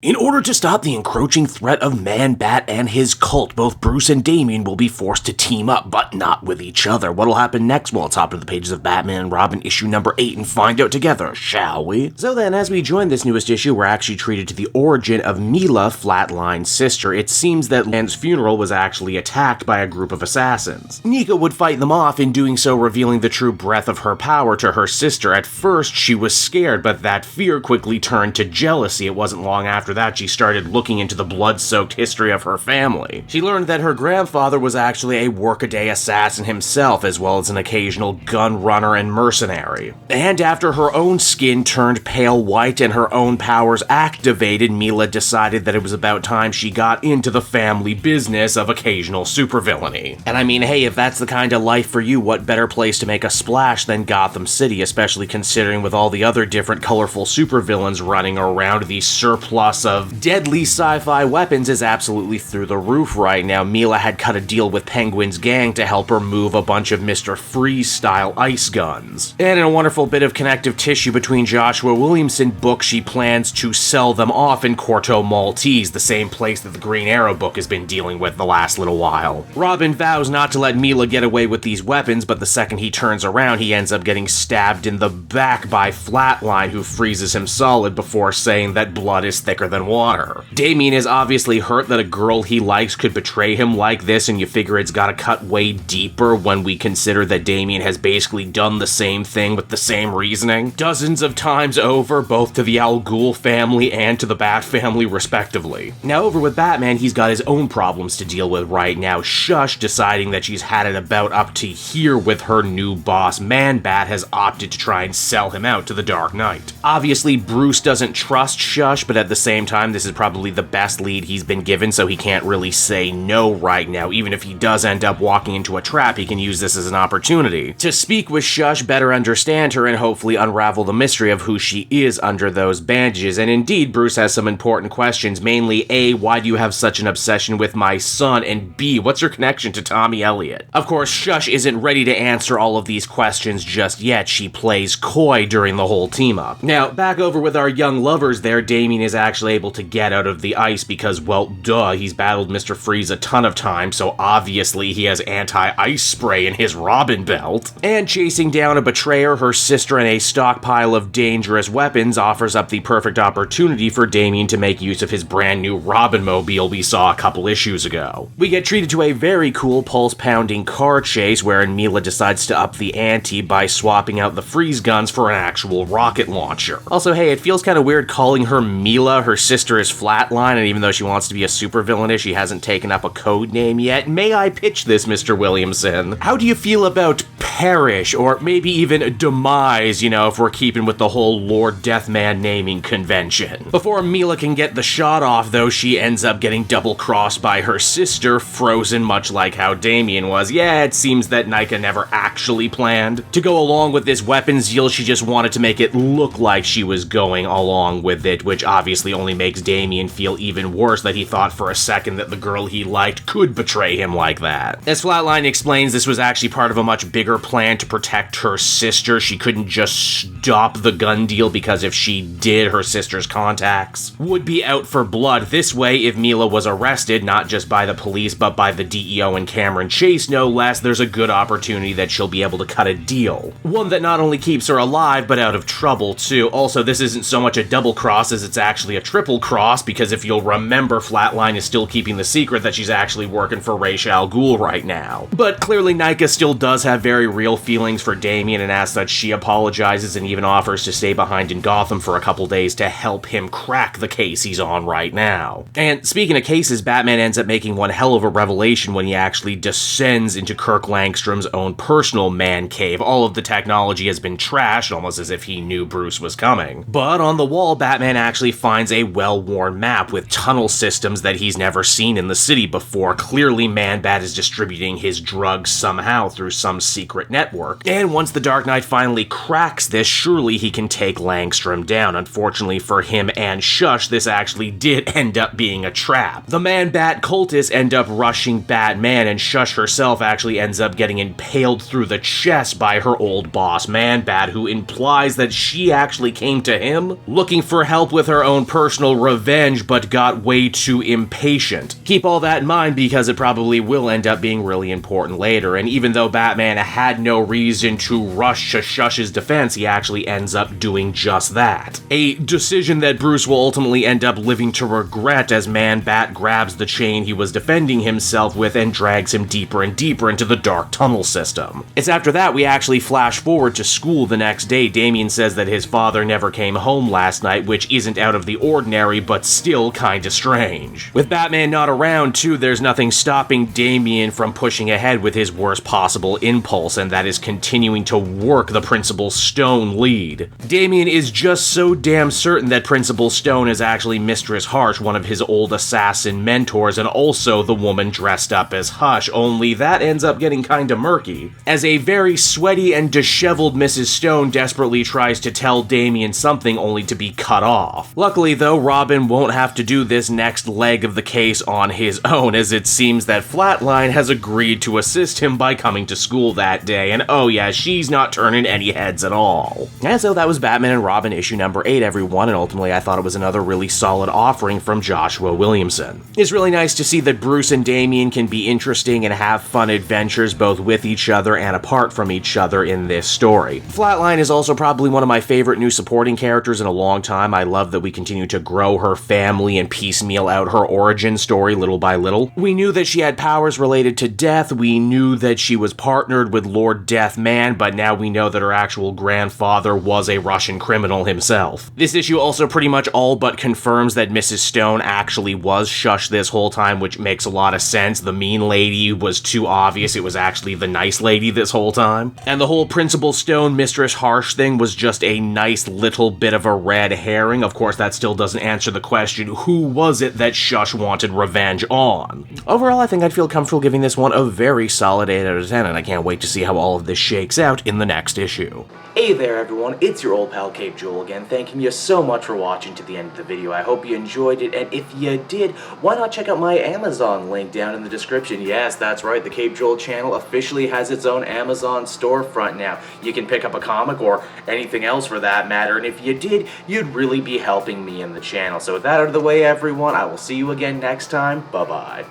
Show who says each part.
Speaker 1: In order to stop the encroaching threat of Man-Bat and his cult, both Bruce and Damian will be forced to team up, but not with each other. What'll happen next? Well, let's hop into the pages of Batman and Robin issue number 8 and find out together, shall we? So then, as we join this newest issue, we're actually treated to the origin of Mila, Flatline's sister. It seems that Lan's funeral was actually attacked by a group of assassins. Nika would fight them off, in doing so revealing the true breadth of her power to her sister. At first, she was scared, but that fear quickly turned to jealousy. It wasn't long after that she started looking into the blood-soaked history of her family. She learned that her grandfather was actually a workaday assassin himself, as well as an occasional gun runner and mercenary. And after her own skin turned pale white and her own powers activated, Mila decided that it was about time she got into the family business of occasional supervillainy. And I mean, hey, if that's the kind of life for you, what better place to make a splash than Gotham City, especially considering with all the other different colorful supervillains running around, the surplus of deadly sci-fi weapons is absolutely through the roof right now. Mila had cut a deal with Penguin's gang to help her move a bunch of Mr. Freeze-style ice guns. And in a wonderful bit of connective tissue between Joshua Williamson books, she plans to sell them off in Corto Maltese, the same place that the Green Arrow book has been dealing with the last little while. Robin vows not to let Mila get away with these weapons, but the second he turns around, he ends up getting stabbed in the back by Flatline, who freezes him solid before saying that blood is thicker than water. Damian is obviously hurt that a girl he likes could betray him like this, and you figure it's gotta cut way deeper when we consider that Damian has basically done the same thing with the same reasoning dozens of times over, both to the Al Ghul family and to the Bat family respectively. Now over with Batman, he's got his own problems to deal with right now. Shush, deciding that she's had it about up to here with her new boss, Man-Bat, has opted to try and sell him out to the Dark Knight. Obviously, Bruce doesn't trust Shush, but at the same time, this is probably the best lead he's been given, so he can't really say no right now. Even if he does end up walking into a trap, he can use this as an opportunity to speak with Shush, better understand her, and hopefully unravel the mystery of who she is under those bandages. And indeed, Bruce has some important questions, mainly A, why do you have such an obsession with my son, and B, what's your connection to Tommy Elliott? Of course, Shush isn't ready to answer all of these questions just yet. She plays coy during the whole team-up. Now, back over with our young lovers there, Damian is actually able to get out of the ice because, well, duh, he's battled Mr. Freeze a ton of times, so obviously he has anti-ice spray in his Robin belt. And chasing down a betrayer, her sister, and a stockpile of dangerous weapons offers up the perfect opportunity for Damian to make use of his brand new Robin-mobile we saw a couple issues ago. We get treated to a very cool pulse-pounding car chase wherein Mila decides to up the ante by swapping out the freeze guns for an actual rocket launcher. Also, hey, it feels kind of weird calling her Mila. Her sister is Flatline, and even though she wants to be a supervillainess, she hasn't taken up a code name yet. May I pitch this, Mr. Williamson? How do you feel about Perish, or maybe even Demise, you know, if we're keeping with the whole Lord Deathman naming convention? Before Mila can get the shot off, though, she ends up getting double-crossed by her sister, frozen much like how Damian was. Yeah, it seems that Nika never actually planned to go along with this weapons deal. She just wanted to make it look like she was going along with it, which obviously only makes Damian feel even worse that he thought for a second that the girl he liked could betray him like that. As Flatline explains, this was actually part of a much bigger plan to protect her sister. She couldn't just stop the gun deal because if she did, her sister's contacts would be out for blood. This way, if Mila was arrested, not just by the police, but by the DEO and Cameron Chase, no less, there's a good opportunity that she'll be able to cut a deal. One that not only keeps her alive, but out of trouble, too. Also, this isn't so much a double cross as it's actually a triple cross, because if you'll remember, Flatline is still keeping the secret that she's actually working for Ra's al Ghul right now. But clearly Nika still does have very real feelings for Damian, and as such she apologizes and even offers to stay behind in Gotham for a couple days to help him crack the case he's on right now. And speaking of cases, Batman ends up making one hell of a revelation when he actually descends into Kirk Langstrom's own personal man cave. All of the technology has been trashed, almost as if he knew Bruce was coming. But on the wall, Batman actually finds a well-worn map with tunnel systems that he's never seen in the city before. Clearly, Man-Bat is distributing his drugs somehow through some secret network. And once the Dark Knight finally cracks this, surely he can take Langstrom down. Unfortunately for him and Shush, this actually did end up being a trap. The Man-Bat cultists end up rushing Batman, and Shush herself actually ends up getting impaled through the chest by her old boss, Man-Bat, who implies that she actually came to him looking for help with her own personal personal revenge but got way too impatient. Keep all that in mind because it probably will end up being really important later, and even though Batman had no reason to rush to Shush's defense, he actually ends up doing just that. A decision that Bruce will ultimately end up living to regret as Man-Bat grabs the chain he was defending himself with and drags him deeper and deeper into the dark tunnel system. It's after that we actually flash forward to school the next day. Damian says that his father never came home last night, which isn't out of the ordinary, but still kinda strange. With Batman not around too, there's nothing stopping Damian from pushing ahead with his worst possible impulse, and that is continuing to work the Principal Stone lead. Damian is just so damn certain that Principal Stone is actually Mistress Harsh, one of his old assassin mentors, and also the woman dressed up as Hush, only that ends up getting kinda murky, as a very sweaty and disheveled Mrs. Stone desperately tries to tell Damian something only to be cut off. Luckily though, Robin won't have to do this next leg of the case on his own, as it seems that Flatline has agreed to assist him by coming to school that day, and oh yeah, she's not turning any heads at all. And so that was Batman and Robin issue number 8, everyone, and ultimately I thought it was another really solid offering from Joshua Williamson. It's really nice to see that Bruce and Damian can be interesting and have fun adventures both with each other and apart from each other in this story. Flatline is also probably one of my favorite new supporting characters in a long time. I love that we continue to grow her family and piecemeal out her origin story little by little. We knew that she had powers related to death, we knew that she was partnered with Lord Deathman, but now we know that her actual grandfather was a Russian criminal himself. This issue also pretty much all but confirms that Mrs. Stone actually was Shush this whole time, which makes a lot of sense. The mean lady was too obvious, it was actually the nice lady this whole time. And the whole Principal Stone Mistress Harsh thing was just a nice little bit of a red herring. Of course, that still doesn't answer the question, who was it that Shush wanted revenge on? Overall, I think I'd feel comfortable giving this one a very solid 8 out of 10, and I can't wait to see how all of this shakes out in the next issue. Hey there everyone, it's your old pal Cape Joel again, thanking you so much for watching to the end of the video. I hope you enjoyed it, and if you did, why not check out my Amazon link down in the description. Yes, that's right, the Cape Joel channel officially has its own Amazon storefront now. You can pick up a comic or anything else for that matter, and if you did, you'd really be helping me in the channel. So with that out of the way everyone, I will see you again next time. Bye-bye.